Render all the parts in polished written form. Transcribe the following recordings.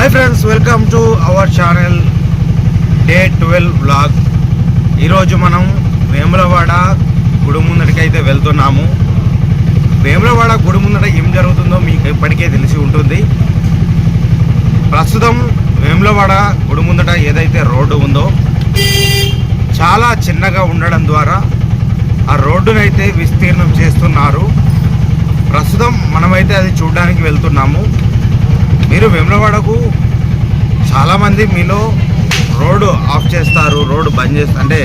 Hi friends, welcome to our channel day 12 vlog. ఈరోజు మనం వేములవాడ గుడి ముందటికి అయితే వెళ్తున్నాము. వేములవాడ గుడి ముందట ఏం జరుగుతుందో మీకు ఇప్పటికే తెలిసి ఉంటుంది. ప్రస్తుతం వేములవాడ గుడి ముందట ఏదైతే రోడ్డు ఉందో చాలా చిన్నగా ఉండడం ద్వారా ఆ రోడ్డునైతే విస్తీర్ణం చేస్తున్నారు. ప్రస్తుతం మనమైతే అది చూడడానికి వెళ్తున్నాము. మీరు వేములవాడకు చాలామంది మీలో రోడ్డు ఆఫ్ చేస్తారు, రోడ్డు బంద్ చేస్తారు, అంటే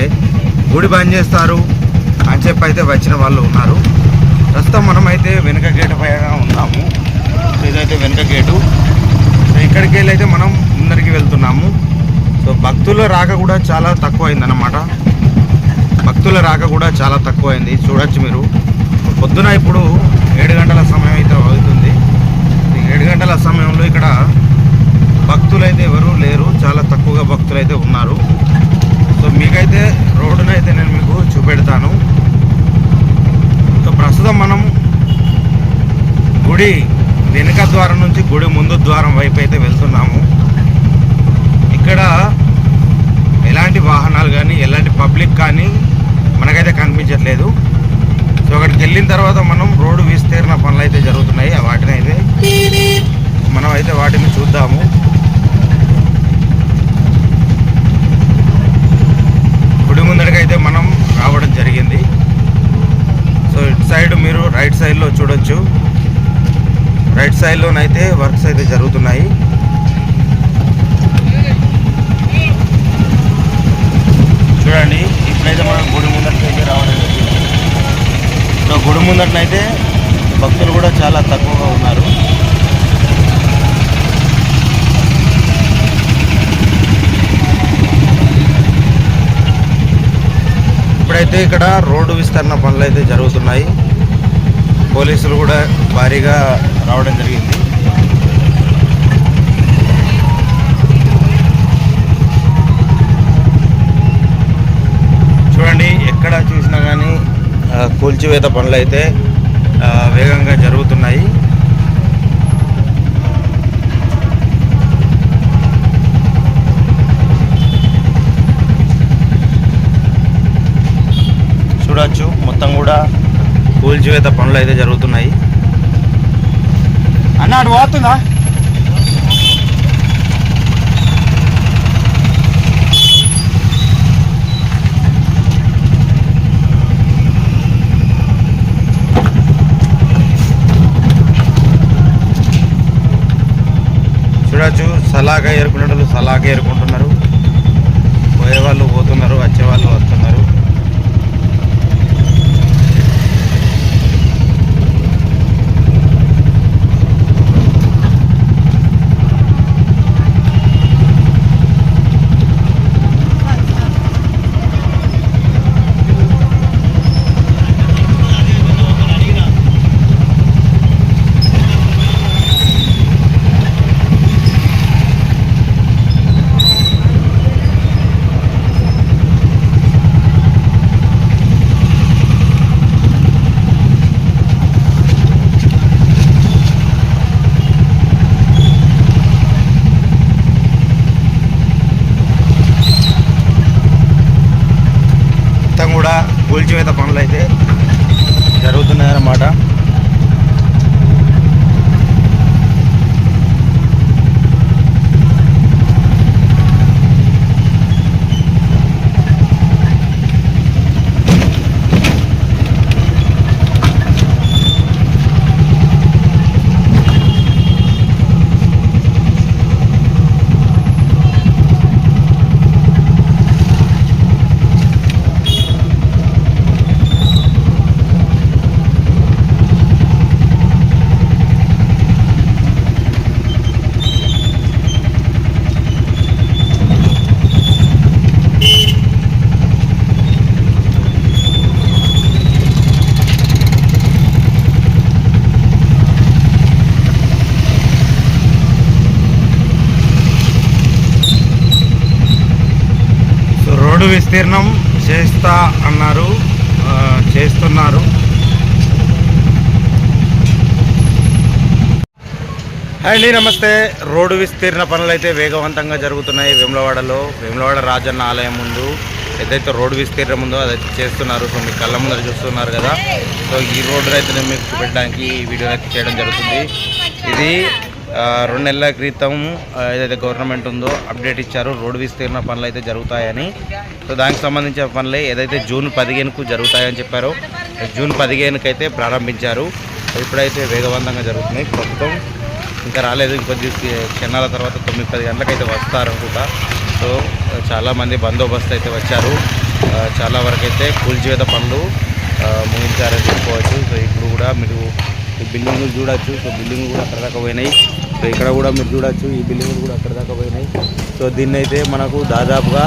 గుడి బంద్ చేస్తారు అని చెప్పి అయితే వచ్చిన వాళ్ళు ఉన్నారు. ప్రస్తుతం మనమైతే వెనుక గేటు పైన ఉన్నాము. ఇదైతే వెనుక గేటు. ఇక్కడికి వెళ్ళి అయితే మనం ముందరికి వెళ్తున్నాము. సో భక్తుల రాక కూడా చాలా తక్కువైందన్నమాట. భక్తుల రాక కూడా చాలా తక్కువైంది. చూడొచ్చు మీరు. పొద్దున ఇప్పుడు 7 గంటల సమయం అయితే అవుతుంది. 7 గంటల సమయంలో ఇక్కడ భక్తులైతే ఎవరు లేరు, చాలా తక్కువగా భక్తులైతే ఉన్నారు. సో మీకైతే రోడ్డునైతే నేను మీకు చూపెడతాను. సో ప్రస్తుతం మనం గుడి వెనుక ద్వారం నుంచి గుడి ముందు ద్వారం వైపు అయితే వెళ్తున్నాము. ఇక్కడ ఎలాంటి వాహనాలు కానీ ఎలాంటి పబ్లిక్ కానీ మనకైతే కనిపించట్లేదు. సో అక్కడికి వెళ్ళిన తర్వాత మనం రోడ్డు విస్తీర్ణ పనులు అయితే జరుగుతున్నాయి. వాటిని అయితే మనం అయితే వాటిని చూద్దాము. గుడి ముందడికైతే మనం రావడం జరిగింది. సో ఇటు సైడ్ మీరు రైట్ సైడ్లో చూడొచ్చు. రైట్ సైడ్లోనైతే వర్క్స్ అయితే జరుగుతున్నాయి. చూడండి, ఇప్పుడైతే మనం గుడి ముందడికైతే రావడం జరిగింది. సో గుడి ముందటనైతే భక్తులు కూడా చాలా తక్కువగా ఉన్నారు. ఇప్పుడైతే ఇక్కడ రోడ్డు విస్తరణ పనులు అయితే జరుగుతున్నాయి. పోలీసులు కూడా భారీగా రావడం జరిగింది. చూడండి, ఎక్కడ చూసినా కానీ కూల్చివేత పనులు అయితే వేగంగా జరుగుతున్నాయి. చూడొచ్చు, మొత్తం కూడా కూల్చివేత పనులు అయితే జరుగుతున్నాయి. అన్నాడు పోతుందా? చూడొచ్చు, సలాగా ఏరుకునేటోళ్ళు సలాగా ఏరుకుంటున్నారు. పోయేవాళ్ళు పోతున్నారు, వచ్చేవాళ్ళు వస్తున్నారు. కూడా కూల్చివేత పనులు అయితే జరుగుతున్నాయన్నమాట. రోడ్డు విస్తీర్ణం చేస్తా అన్నారు, చేస్తున్నారు. అండి నమస్తే. రోడ్డు విస్తీర్ణ పనులు అయితే వేగవంతంగా జరుగుతున్నాయి వేములవాడ రాజన్న ఆలయం ముందు ఏదైతే రోడ్డు విస్తీర్ణం ఉందో అదైతే చేస్తున్నారు. సో మీ కళ్ళ ముందర చూస్తున్నారు కదా. సో ఈ రోడ్డు అయితే మీకు చూపెట్టడానికి ఈ వీడియో అయితే చేయడం జరుగుతుంది. ఇది 2 నెలల క్రితం ఏదైతే గవర్నమెంట్ ఉందో అప్డేట్ ఇచ్చారు, రోడ్డు విస్తీర్ణ పనులు అయితే జరుగుతాయని. సో దానికి సంబంధించిన పనులే ఏదైతే జూన్ 15కు జరుగుతాయని చెప్పారో జూన్ 15కి అయితే ప్రారంభించారు. ఇప్పుడైతే వేగవంతంగా జరుగుతున్నాయి. ప్రస్తుతం ఇంకా రాలేదు, ఇంకొద్ది క్షణాల తర్వాత 9-10 గంటలకైతే వస్తారు అనుకుంటా. సో చాలామంది బందోబస్తు అయితే వచ్చారు. చాలా వరకు అయితే కూల్చివేత పనులు ముగించారని చెప్పుకోవచ్చు. సో ఇప్పుడు కూడా మీరు ఈ బిల్డింగ్లు చూడొచ్చు. సో బిల్డింగ్లు కూడా అక్కడ దాకా పోయినాయి. సో ఇక్కడ కూడా మీరు చూడొచ్చు, ఈ బిల్డింగ్లు కూడా అక్కడ దాకా పోయినాయి. సో దీన్ని అయితే మనకు దాదాపుగా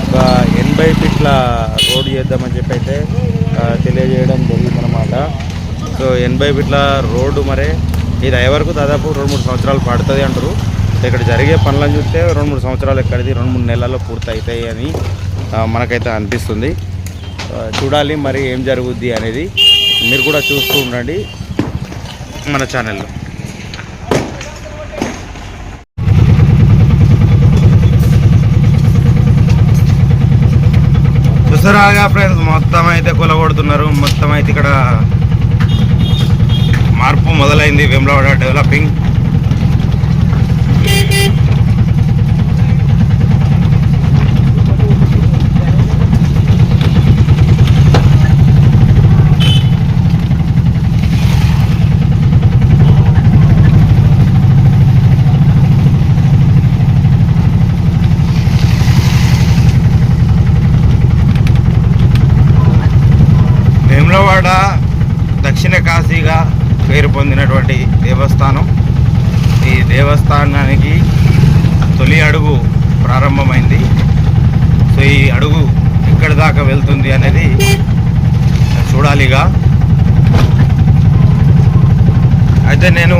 ఒక 80 ఫీట్ల రోడ్డు చేద్దామని చెప్పి అయితే తెలియజేయడం జరిగిందనమాట. సో 80 ఫీట్ల రోడ్డు మరే ఇది అయ్యే వరకు దాదాపు 2-3 సంవత్సరాలు పడుతుంది అంటారు. ఇక్కడ జరిగే పనులను చూస్తే 2-3 సంవత్సరాలు ఎక్కడిది 2-3 నెలల్లో పూర్తి అవుతాయి అని మనకైతే అనిపిస్తుంది. చూడాలి మరి ఏం జరుగుద్ది అనేది. మీరు కూడా చూస్తూ ఉండండి మన ఛానల్లో. చూసారాగా ఫ్రెండ్స్, మొత్తం అయితే కొలగొడుతున్నారు. మొత్తం అయితే ఇక్కడ మార్పు మొదలైంది. వేములవాడ డెవలపింగ్. వేములవాడ దక్షిణ కాశీగా పేరు పొందినటువంటి దేవస్థానం. ఈ దేవస్థానానికి తొలి అడుగు ప్రారంభమైంది. సో ఈ అడుగు ఎక్కడి దాకా వెళ్తుంది అనేది చూడాలిగా. అయితే నేను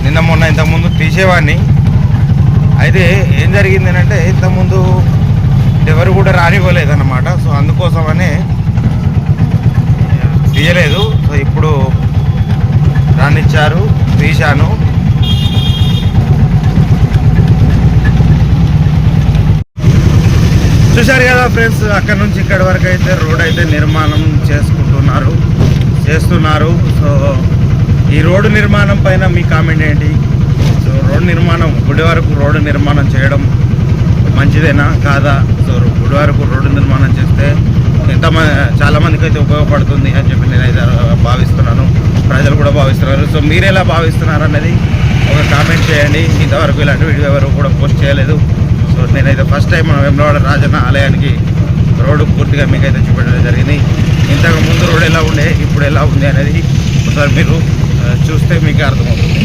నిన్న మొన్న ఇంతకుముందు తీసేవాడిని. అయితే ఏం జరిగింది అంటే ఇంతకుముందు ఎవరు కూడా రానివ్వలేదన్నమాట. సో అందుకోసమనే తీయలేదు. సో ఇప్పుడు రానిచ్చారు, తీశాను. చూశారు కదా ఫ్రెండ్స్, అక్కడ నుంచి ఇక్కడి వరకు అయితే రోడ్ అయితే నిర్మాణం చేస్తున్నారు. సో ఈ రోడ్డు నిర్మాణం పైన మీ కామెంట్ ఏంటి? సో రోడ్డు నిర్మాణం గుడి వరకు రోడ్డు నిర్మాణం చేయడం మంచిదేనా కాదా? సో గుడి వరకు రోడ్డు నిర్మాణం చేస్తే చాలామందికి అయితే ఉపయోగపడుతుంది అని చెప్పి నేనైతే భావిస్తున్నాను, ప్రజలు కూడా భావిస్తున్నారు. సో మీరు ఎలా భావిస్తున్నారు అనేది ఒక కామెంట్ చేయండి. ఇంతవరకు ఇలాంటి వీడియో ఎవరు కూడా పోస్ట్ చేయలేదు. సో నేనైతే ఫస్ట్ టైం మన వేములవాడ రాజన్న ఆలయానికి రోడ్డు పూర్తిగా మీకైతే చూపెట్టడం జరిగింది. ఇంతకు ముందు రోడ్ ఎలా ఉండే, ఇప్పుడు ఎలా ఉంది అనేది ఒకసారి మీరు చూస్తే మీకు అర్థమవుతుంది.